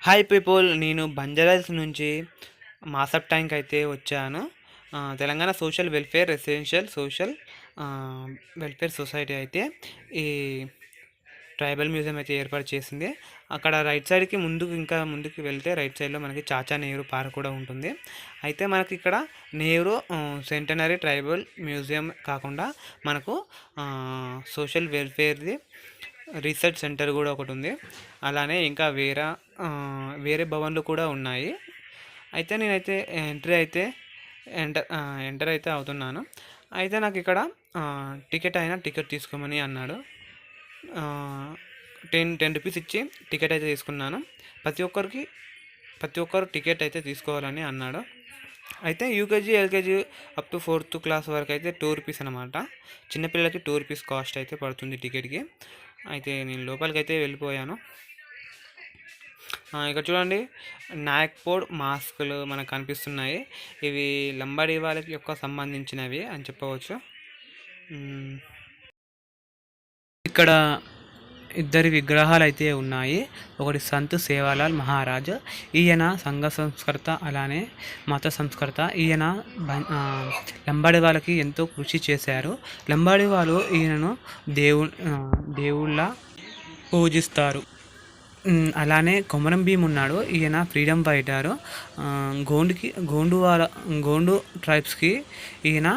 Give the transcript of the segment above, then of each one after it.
Hi people, నేను బంజారాహిల్స్ నుంచి మాసప్ tank అయితే వచ్చాను. Telangana social welfare residential social welfare society అయితే ఈ ట్రైబల్ మ్యూజియం అయితే ఏర్పాటు చేసింది. అక్కడ రైట్ సైడ్కి ఇంకా ముందుకు వెళ్తే రైట్ సైడ్లో మనకి చాచా నెహ్రూ పార్క్ కూడా ఉంటుంది. అయితే మనకి ఇక్కడ నెహ్రూ సెంటనరీ ట్రైబల్ మ్యూజియం కాకుండా మనకు సోషల్ వెల్ఫేర్ది రీసెర్చ్ సెంటర్ కూడా ఒకటి ఉంది. అలానే ఇంకా వేరే భవన్లు కూడా ఉన్నాయి. అయితే నేనైతే ఎంటర్ అయితే అవుతున్నాను. అయితే నాకు ఇక్కడ టికెట్ తీసుకోమని అన్నాడు. 10 రూపీస్ ఇచ్చి టికెట్ అయితే తీసుకున్నాను. ప్రతి ఒక్కరు టికెట్ అయితే తీసుకోవాలని అన్నాడు. అయితే UKG, LKG up to 4th class వరకు అయితే 2 రూపీస్ అనమాట. చిన్నపిల్లలకి 2 రూపీస్ కాస్ట్ అయితే పడుతుంది టికెట్కి. అయితే నేను లోపలికి అయితే వెళ్ళిపోయాను. ఇక్కడ చూడండి, నాయక్పోడ్ మాస్కులు మనకు కనిపిస్తున్నాయి. ఇవి లంబాడీ వాళ్ళకి యొక్క సంబంధించినవి అని చెప్పవచ్చు. ఇక్కడ ఇద్దరి విగ్రహాలు అయితే ఉన్నాయి. ఒకటి సంత్ సేవాలాల్ మహారాజ్, ఈయన సంఘ సంస్కర్త, అలానే మత సంస్కర్త. ఈయన లంబాడి వాళ్ళకి ఎంతో కృషి చేశారు. లంబాడి వాళ్ళు ఈయనను దేవుళ్ళ పూజిస్తారు. అలానే కొమరం భీమ్ ఉన్నాడు. ఈయన ఫ్రీడమ్ ఫైటరు. గోండు ట్రైబ్స్కి ఈయన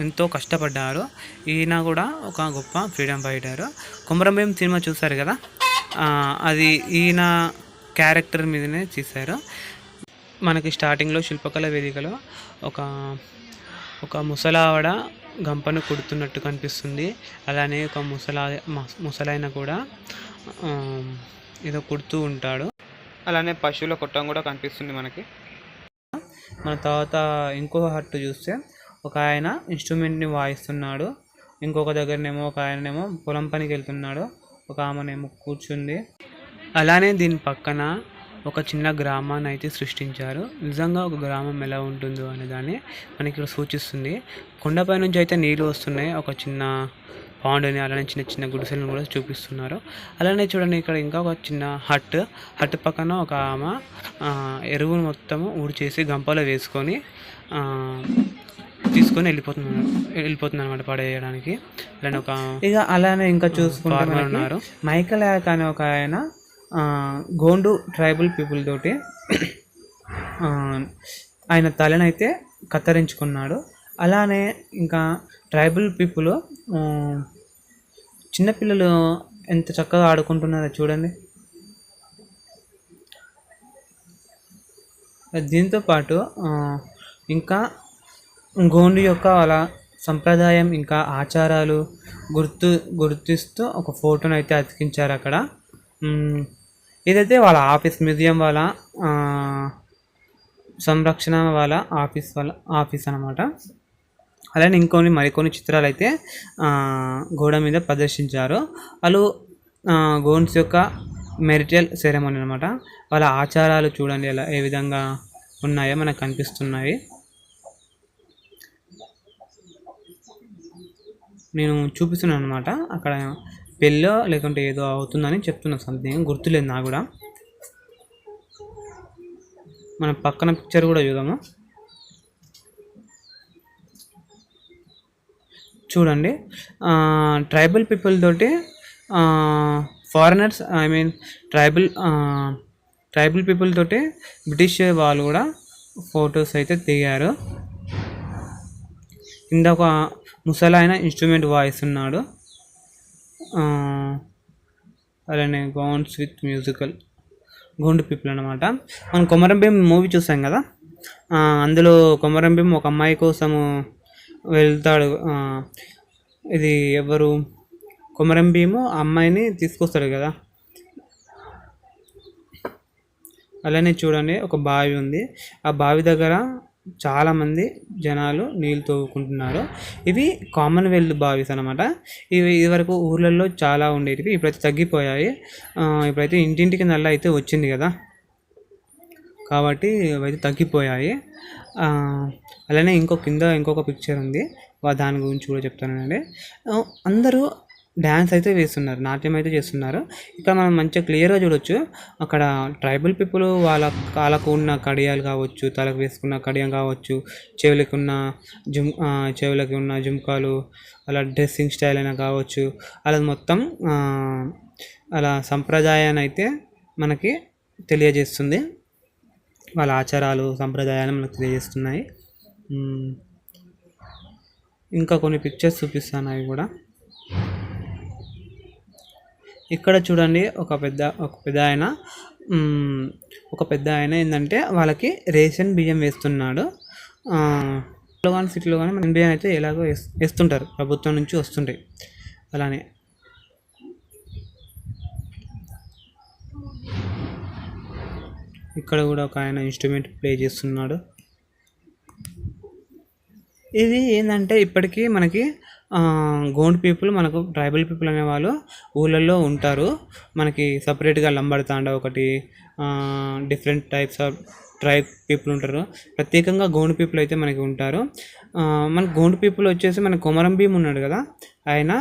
ఎంతో కష్టపడ్డారు. ఈయన కూడా ఒక గొప్ప freedom fighter. Komaram Bheem cinema చూశారు కదా, అది ఈయన క్యారెక్టర్ మీదనే తీశారు. మనకి స్టార్టింగ్లో శిల్పకళ వేదికలో ఒక ముసలావిడ గంపను కుడుతున్నట్టు కనిపిస్తుంది. అలానే ఒక ముసలాయన కూడా ఏదో కుడుతూ ఉంటాడు. అలానే పశువుల కొట్టం కూడా కనిపిస్తుంది మనకి. మన తర్వాత ఇంకో హట్టు చూస్తే ఒక ఆయన ఇన్స్ట్రుమెంట్ని వాయిస్తున్నాడు. ఇంకొక దగ్గరనేమో ఒక ఆయననేమో పొలం పనికి వెళ్తున్నాడు. ఒక ఆమెనేమో కూర్చుంది. అలానే దీని పక్కన ఒక చిన్న గ్రామాన్ని అయితే సృష్టించారు. నిజంగా ఒక గ్రామం ఎలా ఉంటుందో అనే దాన్ని మనకి ఇక్కడ సూచిస్తుంది. కొండపై నుంచి అయితే నీళ్ళు వస్తున్నాయి. ఒక చిన్న పాండుని, అలానే చిన్న చిన్న గుడిసెలను కూడా చూపిస్తున్నారు. అలానే చూడండి, ఇక్కడ ఇంకా ఒక చిన్న హట్ పక్కన ఒక ఆమె ఎరువును మొత్తము ఊడ్చేసి గంపలో వేసుకొని తీసుకొని వెళ్ళిపోతుంది అనమాట పడేయడానికి. అలానే ఇంకా చూసుకుంటూ ఉన్నారు. మైకల్ యాక్ అనే ఒక ఆయన గోండు ట్రైబల్ పీపుల్ తోటి ఆయన తలనైతే కత్తిరించుకున్నాడు. అలానే ఇంకా ట్రైబల్ పీపుల్ చిన్నపిల్లలు ఎంత చక్కగా ఆడుకుంటున్నారో చూడండి. దీంతోపాటు ఇంకా గోండు యొక్క వాళ్ళ సంప్రదాయం ఇంకా ఆచారాలు గుర్తిస్తూ ఒక ఫోటోను అయితే అతికించారు అక్కడ. ఇదైతే వాళ్ళ మ్యూజియం వాళ్ళ సంరక్షణ వాళ్ళ ఆఫీస్ అన్నమాట. అలానే మరికొన్ని చిత్రాలు అయితే గోడ మీద ప్రదర్శించారు. వాళ్ళు గోండ్స్ యొక్క మెరిటల్ సెరమనీ అనమాట. వాళ్ళ ఆచారాలు చూడండి ఏ విధంగా ఉన్నాయో మనకు కనిపిస్తున్నాయి. నేను చూపిస్తున్నాను అనమాట. అక్కడ పెళ్ళో లేకుంటే ఏదో అవుతుందని చెప్తున్నా, సంథింగ్ గుర్తులేదు నాకు కూడా. మన పక్కన పిక్చర్ కూడా చూద్దాము. చూడండి, ట్రైబల్ పీపుల్ తోటి ఫారినర్స్ ట్రైబల్ పీపుల్ తోటి బ్రిటిష్ వాళ్ళు కూడా ఫొటోస్ అయితే దిగారు. కింద ఒక ముసలాయన ఇన్స్ట్రుమెంట్ వాయిస్తున్నాడు. అలానే gowns with musical Gond people అనమాట. మనం కొమరం భీమ్ మూవీ చూసాం కదా, అందులో కొమరం భీమ్ ఒక అమ్మాయి కోసము వెళ్తాడు. ఇది ఎవరు, కొమరం భీము అమ్మాయిని తీసుకొస్తాడు కదా. అలానే చూడండి, ఒక బావి ఉంది. ఆ బావి దగ్గర చాలామంది జనాలు నీళ్ళు తవ్వుకుంటున్నారు. ఇవి కామన్వెల్త్ బావిస్ అనమాట. ఇదివరకు ఊర్లలో చాలా ఉండేటివి, ఇప్పుడైతే తగ్గిపోయాయి. ఇప్పుడైతే ఇంటింటికి నల్ల అయితే వచ్చింది కదా, కాబట్టి అవైతే తగ్గిపోయాయి. అలానే ఇంకొక పిక్చర్ ఉంది, దాని గురించి కూడా చెప్తానండి. అందరూ డ్యాన్స్ అయితే వేస్తున్నారు, నాట్యం అయితే చేస్తున్నారు. ఇక్కడ మనం మంచిగా క్లియర్గా చూడొచ్చు. అక్కడ ట్రైబల్ పీపుల్ కాళ్ళకు ఉన్న కడియాలు కావచ్చు, తలకు వేసుకున్న కడియం కావచ్చు, చెవులకు ఉన్న చెవులకి ఉన్న జుంకాలు, అలా డ్రెస్సింగ్ స్టైల్ అయినా కావచ్చు, అలా మొత్తం అలా సంప్రదాయాన్ని అయితే మనకి తెలియజేస్తుంది. వాళ్ళ ఆచారాలు సంప్రదాయాలు మనకు తెలియజేస్తున్నాయి. ఇంకా కొన్ని పిక్చర్స్ చూపిస్తాను, అవి కూడా. ఇక్కడ చూడండి, ఒక పెద్ద ఆయన ఏంటంటే వాళ్ళకి రేషన్ బియ్యం వేస్తున్నాడు. కానీ సిటీలో కానీ మన బియ్యం అయితే ఎలాగో వేస్తుంటారు, ప్రభుత్వం నుంచి వస్తుంటాయి. అలానే ఇక్కడ కూడా ఒక ఆయన ఇన్స్ట్రుమెంట్ ప్లే చేస్తున్నాడు. ఇది ఏంటంటే ఇప్పటికీ మనకి గోండ్ పీపుల్, మనకు ట్రైబల్ పీపుల్ అనేవాళ్ళు ఊళ్ళల్లో ఉంటారు. మనకి సపరేట్గా లంబడతాండ ఒకటి, different types of tribe people ఉంటారు. ప్రత్యేకంగా గోండ్ పీపుల్ అయితే మనకి ఉంటారు. మన గోండ్ పీపుల్ వచ్చేసి మన కొమరం భీమ్ ఉన్నాడు కదా, ఆయన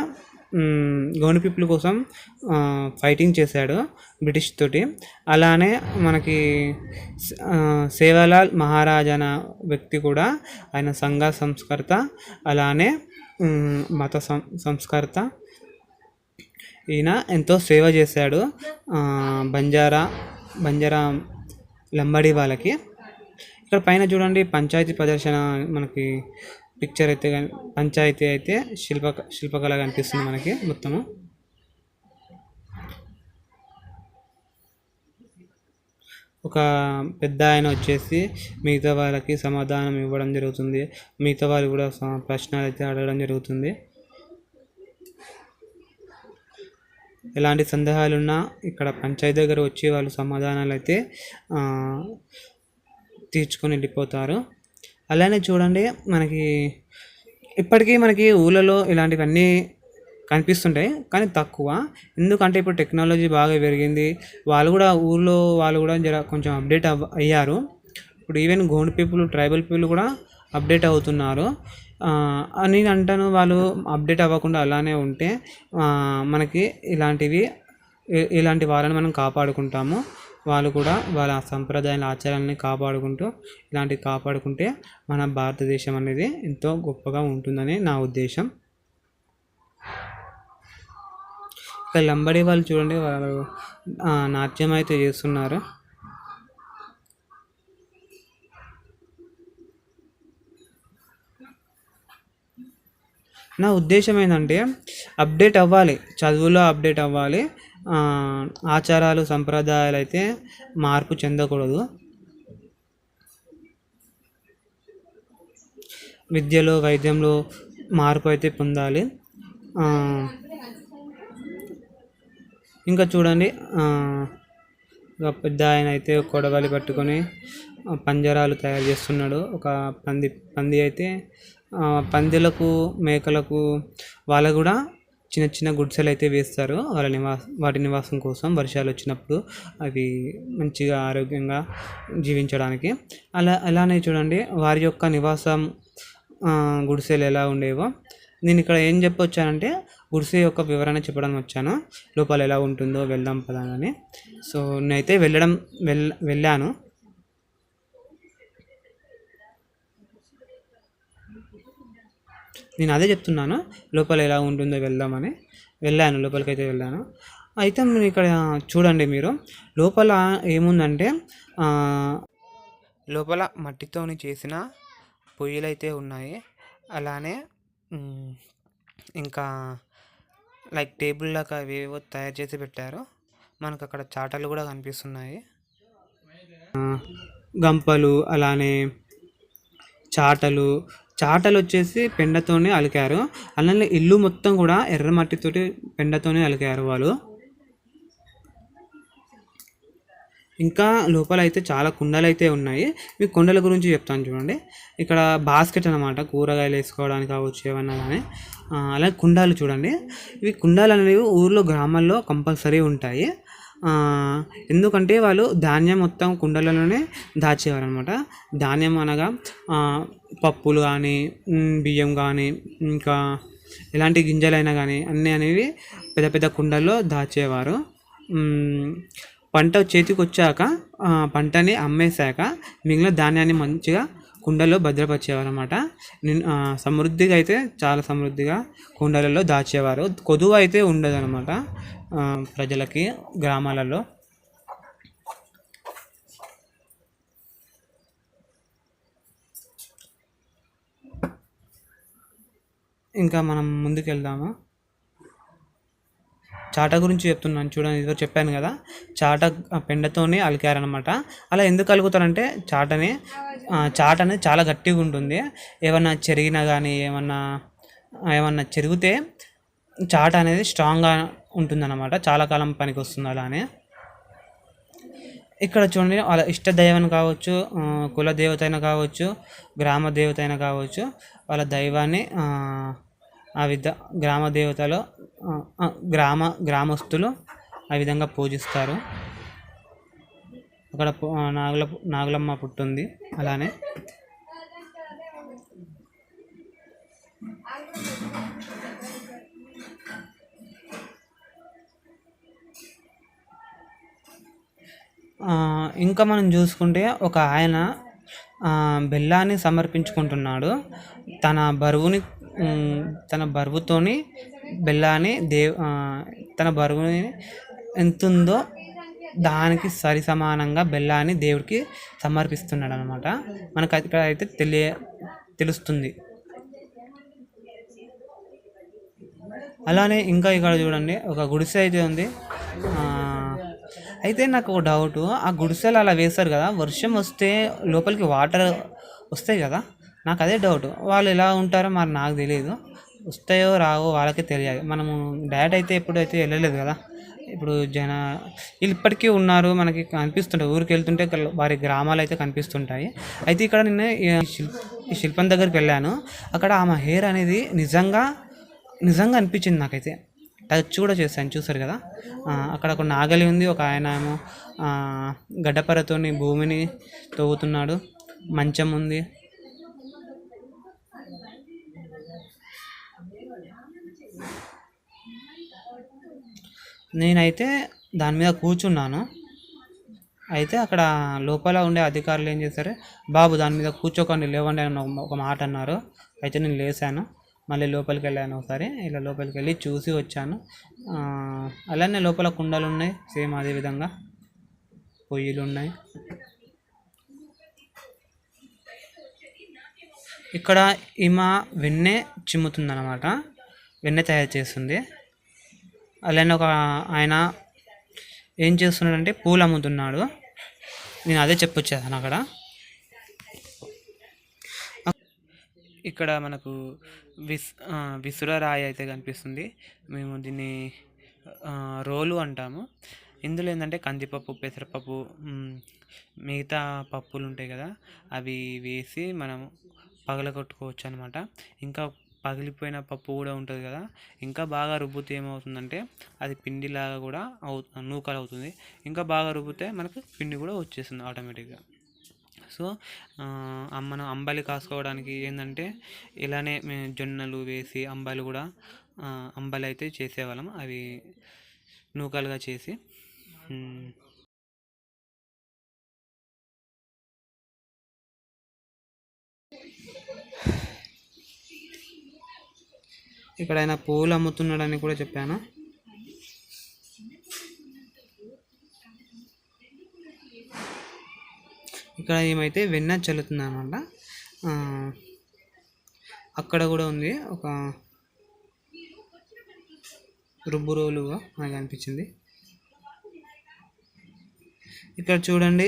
గోండ్ పీపుల్ కోసం ఫైటింగ్ చేశాడు బ్రిటిష్ తోటి. అలానే మనకి సేవాలాల్ మహారాజ్ అనే వ్యక్తి కూడా ఆయన సంఘ సంస్కర్త, అలానే మత సంస్కర్త. ఈయన ఎంతో సేవ చేశాడు బంజారా లంబాడీ వాళ్ళకి. ఇక్కడ పైన చూడండి, పంచాయతీ ప్రదర్శన మనకి పిక్చర్ అయితే పంచాయతీ అయితే శిల్పకళ కనిపిస్తుంది మనకి మొత్తము. ఒక పెద్ద ఆయన వచ్చేసి మిగతా వాళ్ళకి సమాధానం ఇవ్వడం జరుగుతుంది. మిగతా వాళ్ళు కూడా ప్రశ్నలు అయితే అడగడం జరుగుతుంది. ఎలాంటి సందేహాలున్నా ఇక్కడ పంచాయతీ దగ్గర వచ్చి వాళ్ళు సమాధానాలు అయితే తీర్చుకొని వెళ్ళిపోతారు. అలానే చూడండి, ఇప్పటికీ మనకి ఊళ్ళలో ఇలాంటివన్నీ కనిపిస్తుంటాయి, కానీ తక్కువ. ఎందుకంటే ఇప్పుడు టెక్నాలజీ బాగా పెరిగింది. ఊళ్ళో వాళ్ళు కూడా కొంచెం అప్డేట్ అయ్యారు. ఇప్పుడు even Gond people, tribal people కూడా అప్డేట్ అవుతున్నారు అని అంటాను. వాళ్ళు అప్డేట్ అవ్వకుండా అలానే ఉంటే మనకి ఇలాంటి వాళ్ళని మనం కాపాడుకుంటాము. వాళ్ళు కూడా వాళ్ళ సంప్రదాయాల ఆచారాలని కాపాడుకుంటే మన భారతదేశం అనేది ఎంతో గొప్పగా ఉంటుందని నా ఉద్దేశం. ఇక్కడ లంబడి వాళ్ళు చూడండి, వాళ్ళు నాట్యం అయితే చేస్తున్నారు. నా ఉద్దేశం ఏంటంటే అప్డేట్ అవ్వాలి, చదువులో అప్డేట్ అవ్వాలి. ఆచారాలు సంప్రదాయాలు అయితే మార్పు చెందకూడదు. విద్యలో, వైద్యంలో మార్పు అయితే పొందాలి. ఇంకా చూడండి, ఒక పెద్ద ఆయన అయితే కొడవలి పట్టుకొని పంజరాలు తయారు చేస్తున్నాడు. ఒక పంది అయితే పందులకు, మేకలకు వాళ్ళకు కూడా చిన్న చిన్న గుడిసెలు అయితే వేస్తారు వాటి నివాసం కోసం. వర్షాలు వచ్చినప్పుడు అవి మంచిగా ఆరోగ్యంగా జీవించడానికి. అలానే చూడండి, వారి యొక్క నివాసం గుడిసెలు ఎలా ఉండేవో. నేను ఇక్కడ ఏం చెప్పొచ్చానంటే గుడిసె యొక్క వివరణ చెప్పడం వచ్చాను. లోపల ఎలా ఉంటుందో వెళ్దాం పదానని. సో నేనైతే వెళ్ళాను. నేను అదే చెప్తున్నాను, లోపల ఎలా ఉంటుందో వెళ్దామని. లోపలికైతే వెళ్ళాను. అయితే మీరు ఇక్కడ చూడండి, మీరు లోపల ఏముందంటే లోపల మట్టితోని చేసిన పొయ్యిలు అయితే ఉన్నాయి. అలానే ఇంకా లైక్ టేబుల్ లాగా అవేవో తయారు చేసి పెట్టారు. మనకు అక్కడ చాటలు కూడా కనిపిస్తున్నాయి, గంపలు. అలానే చాటలు వచ్చేసి పెండతోనే అలికారు. అలానే ఇల్లు మొత్తం కూడా ఎర్రమట్టితోటి పెండతోనే అలికారు వాళ్ళు. ఇంకా లోపల అయితే చాలా కుండలు అయితే ఉన్నాయి. మీ కుండల గురించి చెప్తాను చూడండి. ఇక్కడ బాస్కెట్ అనమాట, కూరగాయలు వేసుకోవడానికి కావచ్చు ఏమన్నా కానీ. అలాగే కుండాలు చూడండి. ఇవి కుండాలు అనేవి ఊర్లో, గ్రామాల్లో కంపల్సరీ ఉంటాయి. ఎందుకంటే వాళ్ళు ధాన్యం మొత్తం కుండలలోనే దాచేవారు అనమాట. ధాన్యం అనగా పప్పులు కానీ, బియ్యం కానీ, ఇంకా ఎలాంటి గింజలైనా కానీ అన్నీ అనేవి పెద్ద పెద్ద కుండల్లో దాచేవారు. పంట చేతికి వచ్చాక పంటని అమ్మేశాక మిగిలిన ధాన్యాన్ని మంచిగా కుండల్లో భద్రపరిచేవారు అనమాట. సమృద్ధిగా అయితే చాలా సమృద్ధిగా కుండలలో దాచేవారు. కొదువ అయితే ఉండదు అనమాట ప్రజలకి గ్రామాలలో. ఇంకా మనం ముందుకు వెళ్దాము. చాట గురించి చెప్తున్నాను చూడండి. ఇదిగో చెప్పాను కదా, చాట పెండతోనే అలికారనమాట. అలా ఎందుకు అలుగుతారంటే చాట అనేది చాలా గట్టిగా ఉంటుంది. ఏమన్నా చెరిగినా కానీ ఏమన్నా చెరిగితే చాట అనేది స్ట్రాంగ్గా ఉంటుందన్నమాట. చాలా కాలం పనికి వస్తుంది. అలానే ఇక్కడ చూడండి, వాళ్ళ ఇష్ట దైవం కావచ్చు, కుల దేవత అయినా కావచ్చు, గ్రామ దేవత అయినా కావచ్చు, వాళ్ళ దైవాన్ని గ్రామ దేవతలో గ్రామస్తులు ఆ విధంగా పూజిస్తారు. అక్కడ నాగులమ్మ పుట్టుంది. అలానే ఇంకా మనం చూసుకుంటే ఒక ఆయన బెల్లాన్ని సమర్పించుకుంటున్నాడు. తన బరువుతోని బెల్లాన్ని తన బరువుని ఎంత ఉందో దానికి సరి సమానంగా బెల్లాన్ని దేవుడికి సమర్పిస్తున్నాడు అనమాట. మనకు ఇక్కడ అయితే తెలుస్తుంది. అలానే ఇంకా ఇక్కడ చూడండి, ఒక గుడిసె అయితే ఉంది. అయితే నాకు ఒక డౌట్, ఆ గుడిసెలు అలా వేస్తారు కదా, వర్షం వస్తే లోపలికి వాటర్ వస్తాయి కదా, నాకు అదే డౌట్. వాళ్ళు ఎలా ఉంటారో మరి నాకు తెలియదు. వస్తాయో రావో వాళ్ళకే తెలియాలి. మనము డైరెక్ట్ అయితే ఎప్పుడైతే వెళ్ళలేదు కదా. ఇప్పుడు వీళ్ళు ఇప్పటికీ ఉన్నారు, మనకి కనిపిస్తుంటాయి. ఊరికి వెళ్తుంటే వారి గ్రామాలు అయితే కనిపిస్తుంటాయి. అయితే ఇక్కడ నేను ఈ శిల్పం దగ్గరికి వెళ్ళాను. అక్కడ ఆమె హెయిర్ అనేది నిజంగా అనిపించింది నాకైతే. టచ్ కూడా చేశాను, చూసారు కదా. అక్కడ ఒక నాగలి ఉంది, ఒక ఆయన ఏమో గడ్డపరతోని భూమిని తవ్వుతున్నాడు, మంచం ఉంది. నేనైతే దాని మీద కూర్చున్నాను. అయితే అక్కడ లోపల ఉండే అధికారులు ఏం చేశారు, బాబు దాని మీద కూర్చోకండి, లేవండి అని ఒక మాట అన్నారు. అయితే నేను లేసాను, మళ్ళీ లోపలికి వెళ్ళాను. ఒకసారి ఇలా లోపలికి వెళ్ళి చూసి వచ్చాను. అలానే లోపల కుండలు ఉన్నాయి, సేమ్ అదే విధంగా పొయ్యిలు ఉన్నాయి. ఇక్కడ ఈమె వెన్నె చిమ్ముతుందన్నమాట, వెన్నె తయారు చేస్తుంది. అలానే ఒక ఆయన ఏం చేస్తున్నాడంటే పూలు అమ్ముతున్నాడు. నేను అదే చెప్పొచ్చేసాను అక్కడ. ఇక్కడ మనకు విసురరాయి అయితే కనిపిస్తుంది. మేము దీన్ని రోలు అంటాము. ఇందులో ఏంటంటే కందిపప్పు, పెసరపప్పు, మిగతా పప్పులు ఉంటాయి కదా, అవి వేసి మనం పగలగొట్టుకోవచ్చు అనమాట. ఇంకా పగిలిపోయిన పప్పు కూడా ఉంటుంది కదా, ఇంకా బాగా రుబ్బితే ఏమవుతుందంటే అది పిండిలాగా కూడా నూకలు అవుతుంది. ఇంకా బాగా రుబ్బితే మనకు పిండి కూడా వచ్చేస్తుంది ఆటోమేటిక్గా. సో మనం అంబలి కాసుకోవడానికి ఏంటంటే ఇలానే మేము జొన్నలు వేసి అంబలి అయితే చేసేవాళ్ళం, అవి నూకలుగా చేసి. ఇక్కడ ఆయన పూలు అమ్ముతున్నాడని కూడా చెప్పాను. ఇక్కడ ఏమైతే వెన్న చల్లుతుంది అనమాట. అక్కడ కూడా ఉంది ఒక రుబ్బు రోలుగా నాకు అనిపించింది. ఇక్కడ చూడండి,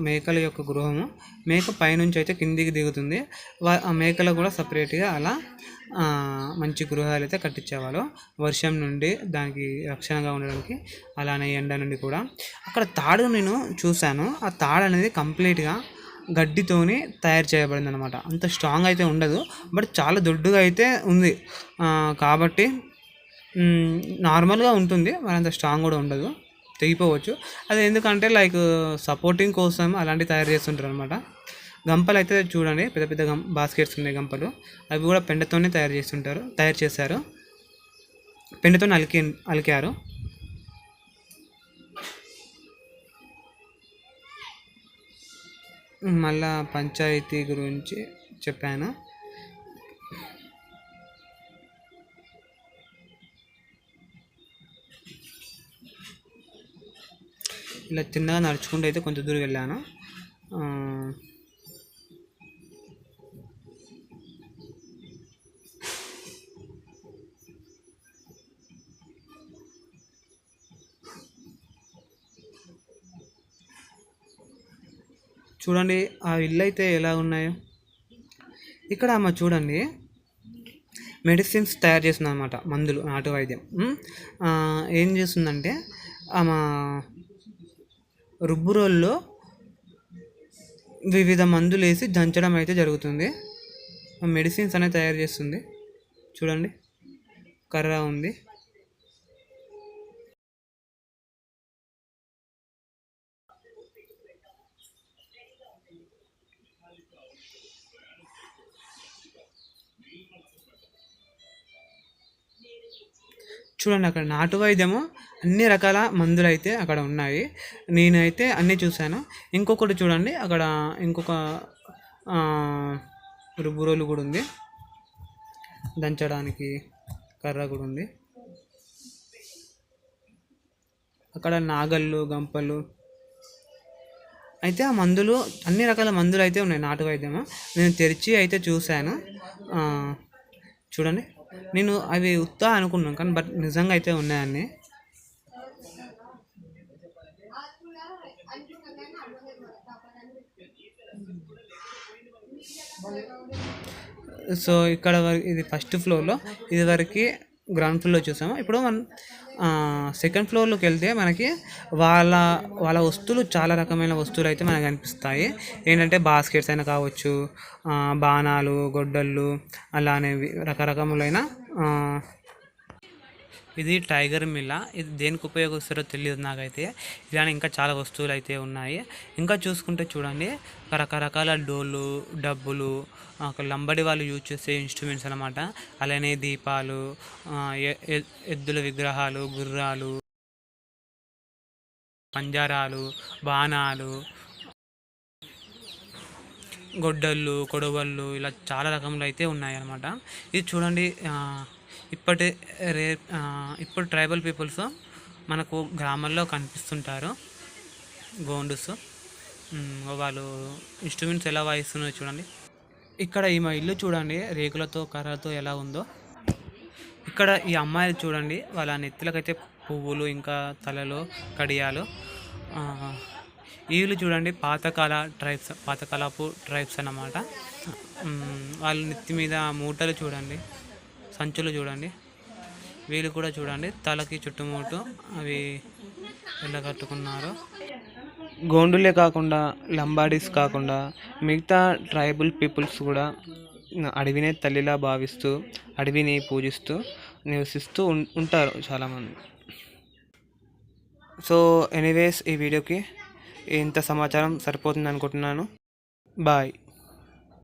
మేకల యొక్క గృహము. మేక పైనుంచి అయితే కిందికి దిగుతుంది. ఆ మేకలు కూడా సపరేట్గా అలా మంచి గృహాలు అయితే కట్టించేవాళ్ళు, వర్షం నుండి దానికి రక్షణగా ఉండడానికి. అలానే ఎండ నుండి కూడా. అక్కడ తాడు నేను చూశాను, ఆ తాడు అనేది కంప్లీట్గా గడ్డితోని తయారు చేయబడింది అనమాట. అంత స్ట్రాంగ్ అయితే ఉండదు, బట్ చాలా దొడ్డుగా అయితే ఉంది. కాబట్టి నార్మల్గా ఉంటుంది, మరి అంత స్ట్రాంగ్ కూడా ఉండదు, తెగిపోవచ్చు. అది ఎందుకంటే లైక్ సపోర్టింగ్ కోసం అలాంటివి తయారు చేస్తుంటారు అనమాట. గంపలు అయితే చూడండి, పెద్ద పెద్ద బాస్కెట్స్ ఉన్నాయి గంపలు. అవి కూడా పెండతోనే తయారు చేశారు, పెండతో అలికారు. మళ్ళా పంచాయతీ గురించి చెప్పాను. ఇలా చిన్నగా నడుచుకుంటూ అయితే కొంచెం దూరం వెళ్ళాను. చూడండి ఆ ఇల్లు అయితే ఎలా ఉన్నాయో. ఇక్కడ అమ్మ చూడండి మెడిసిన్స్ తయారు చేస్తుంది అనమాట, మందులు, నాటు వైద్యం. ఏం చేస్తుందంటే ఆమె రుబ్బురోల్లో వివిధ మందులు వేసి దంచడం అయితే జరుగుతుంది. మెడిసిన్స్ అనేది తయారు చేస్తుంది. చూడండి కర్ర ఉంది. చూడండి అక్కడ నాటు వైద్యము అన్ని రకాల మందులు అయితే అక్కడ ఉన్నాయి. నేనైతే అన్నీ చూశాను. ఇంకొకటి చూడండి, అక్కడ ఇంకొక రుబ్బురోలు కూడా ఉంది, దంచడానికి కర్ర కూడా ఉంది. అక్కడ నాగళ్ళు, గంపలు అయితే ఆ మందులు, అన్ని రకాల మందులు అయితే ఉన్నాయి నాటు వైద్యము. నేను తెరిచి అయితే చూశాను. చూడండి, నేను అవి ఉత్తా అనుకున్నాను కానీ బట్ నిజంగా అయితే ఉన్నాయన్నీ. సో ఇక్కడ ఇది ఫస్ట్ ఫ్లోర్లో, ఇది వరకు గ్రౌండ్ ఫ్లోర్లో చూసాము. ఇప్పుడు మనం సెకండ్ ఫ్లోర్లోకి వెళ్తే మనకి వాళ్ళ వాళ్ళ వస్తువులు, చాలా రకమైన వస్తువులు అయితే మనకు కనిపిస్తాయి. ఏంటంటే బాస్కెట్స్ అయినా కావచ్చు, బాణాలు, గొడ్డళ్ళు, అలానే రకరకములైన. ఇది టైగర్ మిల్లా. ఇది దేనికి ఉపయోగిస్తారో తెలియదు నాకైతే. ఇలానే ఇంకా చాలా వస్తువులు అయితే ఉన్నాయి. ఇంకా చూసుకుంటే చూడండి రకరకాల డోళ్ళు, డబ్బులు, లంబడి వాళ్ళు యూజ్ చేసే ఇన్స్ట్రుమెంట్స్ అనమాట. అలానే దీపాలు, ఎద్దుల విగ్రహాలు, గుర్రాలు, పంజరాలు, బాణాలు, గొడ్డళ్ళు, కొడవళ్ళు, ఇలా చాలా రకములు అయితే ఉన్నాయి అన్నమాట. ఇది చూడండి ఇప్పుడు ట్రైబల్ పీపుల్స్ మనకు గ్రామాల్లో కనిపిస్తుంటారు, గోండుస్. వాళ్ళు ఇన్స్ట్రుమెంట్స్ ఎలా వాయిస్తున్నారో చూడండి. ఇక్కడ ఈ మా ఇల్లు చూడండి రేకులతో, కర్రతో ఎలా ఉందో. ఇక్కడ ఈ అమ్మాయిలు చూడండి, వాళ్ళ నెత్తులకైతే పువ్వులు, ఇంకా తలలో కడియాలు. వీళ్ళు చూడండి పాతకాలపు ట్రైబ్స్ అన్నమాట. వాళ్ళ నెత్తి మీద మూటలు చూడండి, సంచులు చూడండి. వీళ్ళు కూడా చూడండి తలకి చుట్టుముట్టు అవి ఎలా కట్టుకున్నారు. గోండులే కాకుండా, లంబాడీస్ కాకుండా మిగతా ట్రైబల్ పీపుల్స్ కూడా అడవినే తల్లిలా భావిస్తూ, అడవిని పూజిస్తూ నివసిస్తూ ఉంటారు చాలామంది. సో ఎనీవేస్ ఈ వీడియోకి ఇంత సమాచారం సరిపోతుంది అనుకుంటున్నాను. బాయ్.